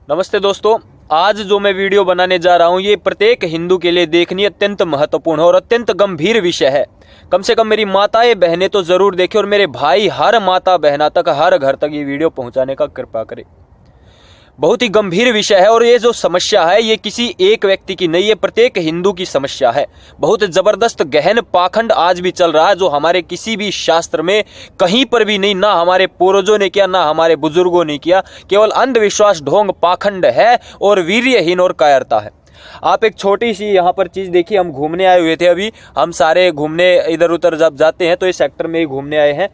नमस्ते दोस्तों, आज जो मैं वीडियो बनाने जा रहा हूँ ये प्रत्येक हिंदू के लिए देखनी अत्यंत महत्वपूर्ण और अत्यंत गंभीर विषय है। कम से कम मेरी माताएं बहनें तो जरूर देखें और मेरे भाई हर माता बहना तक, हर घर तक ये वीडियो पहुंचाने का कृपा करें। बहुत ही गंभीर विषय है और ये जो समस्या है ये किसी एक व्यक्ति की नहीं है, प्रत्येक हिंदू की समस्या है। बहुत जबरदस्त गहन पाखंड आज भी चल रहा है जो हमारे किसी भी शास्त्र में कहीं पर भी नहीं, ना हमारे पूर्वजों ने किया, ना हमारे बुजुर्गों ने किया। केवल अंधविश्वास, ढोंग, पाखंड है और वीर्यहीन और कायरता है। आप एक छोटी सी यहाँ पर चीज देखिए, हम घूमने आए हुए थे। अभी हम सारे घूमने इधर उधर जब जाते हैं तो इस सेक्टर में ही घूमने आए हैं।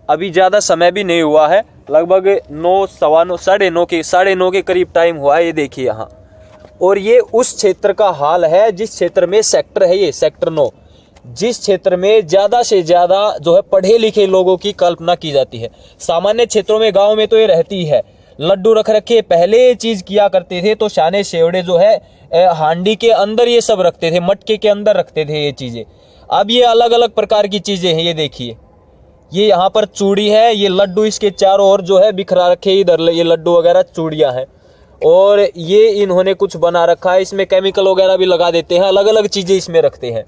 अभी ज़्यादा समय भी नहीं हुआ है, लगभग 9, सवा 9, 9:30 के करीब टाइम हुआ है। ये देखिए यहाँ, और ये उस क्षेत्र का हाल है जिस क्षेत्र में सेक्टर है, ये सेक्टर 9, जिस क्षेत्र में ज़्यादा से ज़्यादा जो है पढ़े लिखे लोगों की कल्पना की जाती है। सामान्य क्षेत्रों में, गाँव में तो ये रहती है। लड्डू रख रखे, पहले ये चीज़ किया करते थे तो शाने सेवड़े जो है हांडी के अंदर ये सब रखते थे, मटके के अंदर रखते थे ये चीज़ें। अब ये अलग अलग प्रकार की चीज़ें हैं। ये देखिए, ये यहाँ पर चूड़ी है, ये लड्डू इसके चारों ओर जो है बिखरा रखे, इधर ये लड्डू वगैरह चूड़ियाँ हैं। और ये इन्होंने कुछ बना रखा है, इसमें केमिकल वगैरह भी लगा देते हैं, अलग अलग चीज़ें इसमें रखते हैं।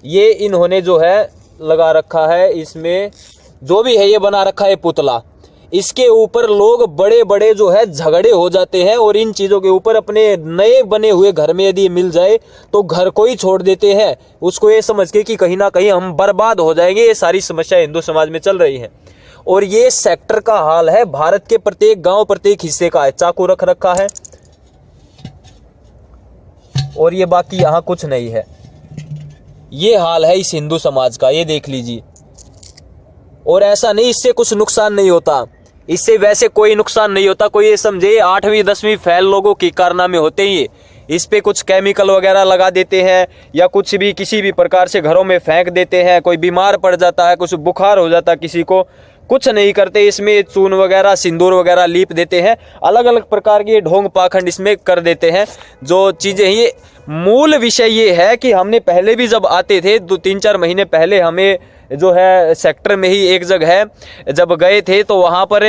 ये इन्होंने जो है लगा रखा है, इसमें जो भी है ये बना रखा है पुतला। इसके ऊपर लोग बड़े बड़े जो है झगड़े हो जाते हैं और इन चीज़ों के ऊपर अपने नए बने हुए घर में यदि मिल जाए तो घर को ही छोड़ देते हैं, उसको ये समझ के कि कहीं ना कहीं हम बर्बाद हो जाएंगे। ये सारी समस्या हिंदू समाज में चल रही है और ये सेक्टर का हाल है, भारत के प्रत्येक गांव, प्रत्येक हिस्से का है। चाकू रख रखा है और ये बाकी यहाँ कुछ नहीं है। ये हाल है इस हिंदू समाज का, ये देख लीजिए। और ऐसा नहीं इससे कुछ नुकसान नहीं होता, इससे वैसे कोई नुकसान नहीं होता। कोई ये समझे 8वीं 10वीं फैल लोगों की कारनामे होते ही इस पे कुछ केमिकल वगैरह लगा देते हैं या कुछ भी किसी भी प्रकार से घरों में फेंक देते हैं। कोई बीमार पड़ जाता है, कुछ बुखार हो जाता है किसी को, कुछ नहीं करते, इसमें चून वगैरह, सिंदूर वगैरह लीप देते हैं। अलग अलग प्रकार के ढोंग पाखंड इसमें कर देते हैं जो चीज़ें। ये मूल विषय ये है कि हमने पहले भी जब आते थे 2-3-4 महीने पहले, हमें जो है सेक्टर में ही एक जगह है जब गए थे तो वहाँ पर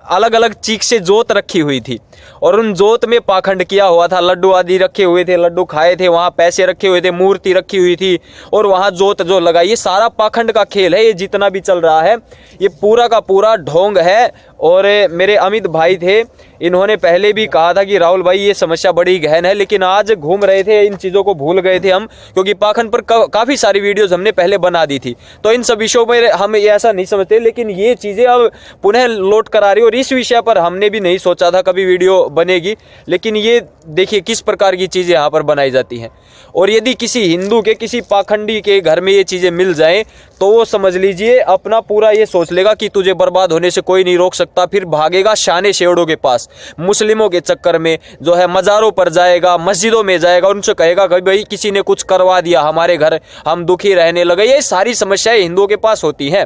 अलग अलग चीख से जोत रखी हुई थी और उन जोत में पाखंड किया हुआ था। लड्डू आदि रखे हुए थे, लड्डू खाए थे, वहाँ पैसे रखे हुए थे, मूर्ति रखी हुई थी और वहाँ जोत जो लगाई। ये सारा पाखंड का खेल है। ये जितना भी चल रहा है ये पूरा का पूरा ढोंग है। और मेरे अमित भाई थे, इन्होंने पहले भी कहा था कि राहुल भाई ये समस्या बड़ी गहन है, लेकिन आज घूम रहे थे, इन चीज़ों को भूल गए थे हम, क्योंकि पाखंड पर काफ़ी सारी वीडियोज़ हमने पहले बना दी थी। तो इन सब विषयों में हम ऐसा नहीं समझते, लेकिन ये चीज़ें अब पुनः लौट कर आ रही। और इस विषय पर हमने भी नहीं सोचा था कभी वीडियो बनेगी, लेकिन ये देखिए किस प्रकार की चीज़ें यहाँ पर बनाई जाती हैं। और यदि किसी हिंदू के, किसी पाखंडी के घर में ये चीज़ें मिल जाएं तो वो समझ लीजिए अपना पूरा ये सोच लेगा कि तुझे बर्बाद होने से कोई नहीं रोक सकता। फिर भागेगा शाने शेवड़ों के पास, मुस्लिमों के चक्कर में जो है मज़ारों पर जाएगा, मस्जिदों में जाएगा, उनसे कहेगा कि भाई किसी ने कुछ करवा दिया हमारे घर, हम दुखी रहने लगे। ये सारी समस्याएं हिंदुओं के पास होती हैं।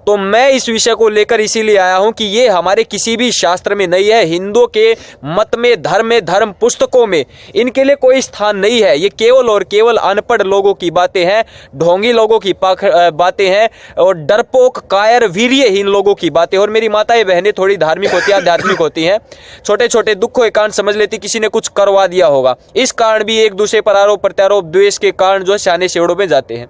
तो मैं इस विषय को लेकर इसीलिए आया हूं कि ये हमारे किसी भी शास्त्र में नहीं है, हिंदुओं के मत में, धर्म पुस्तकों में इनके लिए कोई स्थान नहीं है। ये केवल और केवल अनपढ़ लोगों की बातें हैं, ढोंगी लोगों की बातें हैं और डरपोक, कायर, वीर्यहीन लोगों की बातें। और मेरी माताएं बहनें थोड़ी धार्मिक होती हैं, आध्यात्मिक होती हैं, छोटे छोटे दुखों के कारण समझ लेती किसी ने कुछ करवा दिया होगा। इस कारण भी एक दूसरे पर आरोप प्रत्यारोप, द्वेष के कारण जो है शाने शेवड़ों में जाते हैं।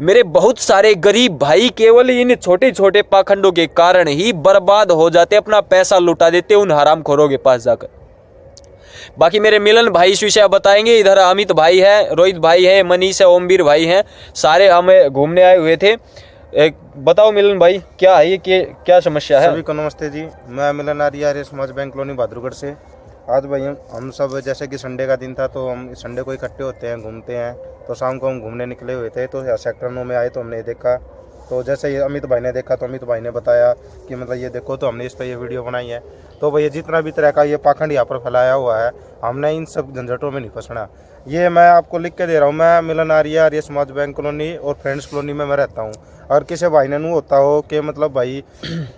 मेरे बहुत सारे गरीब भाई केवल इन छोटे छोटे पाखंडों के कारण ही बर्बाद हो जाते, अपना पैसा लुटा देते उन हरामखोरों के पास जाकर। बाकी मेरे मिलन भाई इस विषय बताएंगे। इधर अमित भाई है, रोहित भाई है, मनीष है, ओमवीर भाई हैं, सारे हमें घूमने आए हुए थे। बताओ मिलन भाई, क्या है ये, क्या समस्या है? सभी को नमस्ते जी, मैं मिलन आर्य समाज बैंक कॉलोनी बहादुरगढ़ से। आज भाई हम सब, जैसे कि संडे का दिन था तो हम संडे को इकट्ठे होते हैं, घूमते हैं। तो शाम को हम घूमने निकले हुए थे तो सेक्टर 9 में आए तो हमने देखा। तो जैसे ये अमित भाई ने देखा तो अमित भाई ने बताया कि मतलब ये देखो, तो हमने इस पर ये वीडियो बनाई है। तो भैया जितना भी तरह का ये पाखंड यहाँ पर फैलाया हुआ है, हमने इन सब झंझटों में नहीं फंसना। ये मैं आपको लिख के दे रहा हूँ। मैं मिलन आर्य समाज बैंक कॉलोनी और फ्रेंड्स कॉलोनी में मैं रहता हूँ। और किसी भाई ने नू होता हो कि मतलब भाई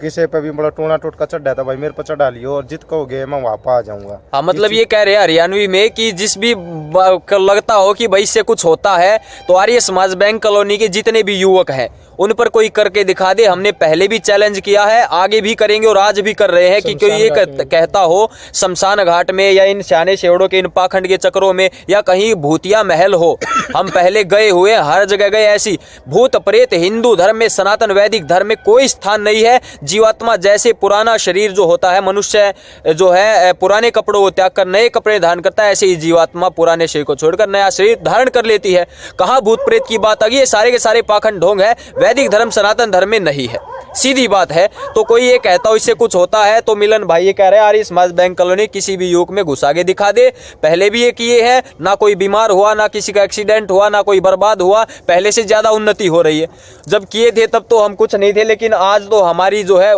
किसी पे भी बड़ा टोना टोटका चढ़ा था, भाई मेरे पर चढ़ा लियो और जित कहोगे मैं वहाँ पर आ जाऊँगा। हाँ, मतलब ये कह रहे हैं हरियाणवी में कि जिस भी लगता हो कि भाई इससे कुछ होता है तो आर्य समाज बैंक कॉलोनी के जितने भी युवक हैं उन पर कोई करके दिखा दे। हमने पहले भी चैलेंज किया है, आगे भी करेंगे और आज भी कर रहे हैं कि कोई ये कहता हो शमशान घाट में या इन सियाने शेवड़ों के इन पाखंड के चक्रों में या कहीं भूतिया महल हो, हम पहले गए हुए, हर जगह गए। ऐसी भूत प्रेत हिंदू धर्म में, सनातन वैदिक धर्म में कोई स्थान नहीं है। जीवात्मा जैसे पुराना शरीर जो होता है, मनुष्य जो है पुराने कपड़ों को त्याग कर नए कपड़े धारण करता है, ऐसे ही जीवात्मा पुराने शरीर को छोड़कर नया शरीर धारण कर लेती है। कहाँ भूत प्रेत की बात आ गई? ये सारे के सारे पाखंड ढोंग है, वैदिक धर्म सनातन धर्म में नहीं है, सीधी बात है। तो कोई ये कहता हो इससे कुछ होता है, तो मिलन भाई ये कह रहे हैं आर्य समाज बैंक कॉलोनी किसी भी युग में घुसा के दिखा दे। पहले भी ये किए हैं, ना कोई बीमार हुआ, ना किसी का एक्सीडेंट हुआ, ना कोई बर्बाद हुआ, पहले से ज्यादा उन्नति हो रही है। जब किए थे तब तो हम कुछ नहीं थे, लेकिन आज तो हमारी जो है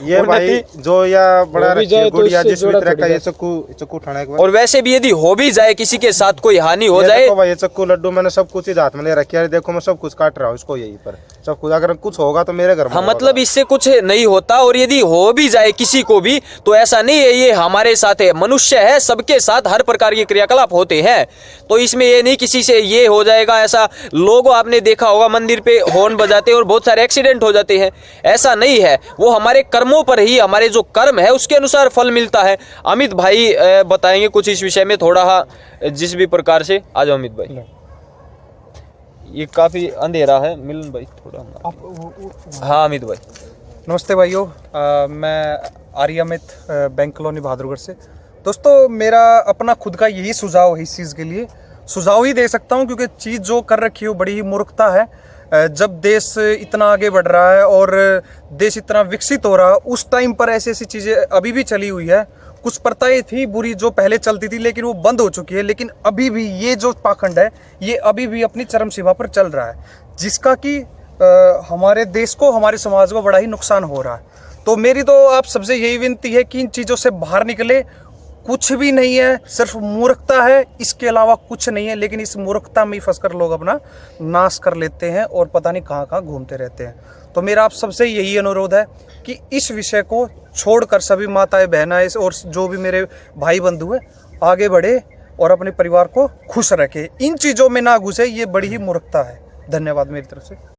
ये भाई जो या बड़ा गुड़िया जिस भी तरह का ये चक्कू उठाना है। और वैसे भी यदि हो भी जाए, किसी के साथ कोई हानि हो जाए, भाई ये चक्कू लड्डू मैंने सब कुछ हाथ में ले रखा है, देखो मैं सब कुछ काट रहा हूँ इसको, यही पर सब कुछ अगर कुछ होगा तो मेरे घर में। हाँ, मतलब इससे कुछ नहीं होता। और यदि हो भी जाए किसी को भी तो ऐसा नहीं है ये हमारे साथ है, मनुष्य है, सबके साथ हर प्रकार के क्रियाकलाप होते हैं। तो इसमें ये नहीं किसी से ये हो जाएगा ऐसा। लोग आपने देखा होगा मंदिर पे हॉर्न बजाते और बहुत सारे एक्सीडेंट हो जाते हैं, ऐसा नहीं है। वो हमारे कर्मों पर ही, हमारे जो कर्म है उसके अनुसार फल मिलता है। अमित भाई बताएंगे कुछ इस विषय में थोड़ा, जिस भी प्रकार से। आ जाओ अमित भाई, ये काफी अंधेरा है। मिलन भाई थोड़ा। हाँ अमित भाई नमस्ते भाइयों, मैं आर्य अमित बैंक कॉलोनी बहादुरगढ़ से। दोस्तों मेरा अपना खुद का यही सुझाव है, इस चीज़ के लिए सुझाव ही दे सकता हूँ क्योंकि चीज़ जो कर रखी है बड़ी ही मूर्खता है। जब देश इतना आगे बढ़ रहा है और देश इतना विकसित हो रहा है, उस टाइम पर ऐसी ऐसी चीज़ें अभी भी चली हुई है। कुछ प्रथाएं थी बुरी जो पहले चलती थी लेकिन वो बंद हो चुकी है, लेकिन अभी भी ये जो पाखंड है ये अभी भी अपनी चरम सीमा पर चल रहा है, जिसका कि हमारे देश को, हमारे समाज को बड़ा ही नुकसान हो रहा है। तो मेरी तो आप सबसे यही विनती है कि इन चीज़ों से बाहर निकले। कुछ भी नहीं है, सिर्फ मूर्खता है, इसके अलावा कुछ नहीं है। लेकिन इस मूर्खता में ही फंसकर लोग अपना नाश कर लेते हैं और पता नहीं कहाँ कहाँ घूमते रहते हैं। तो मेरा आप सबसे यही अनुरोध है कि इस विषय को छोड़कर सभी माताएं, बहनाएं और जो भी मेरे भाई बंधु हैं आगे बढ़े और अपने परिवार को खुश रखे, इन चीज़ों में ना घुसे। ये बड़ी ही मूर्खता है। धन्यवाद मेरी तरफ से।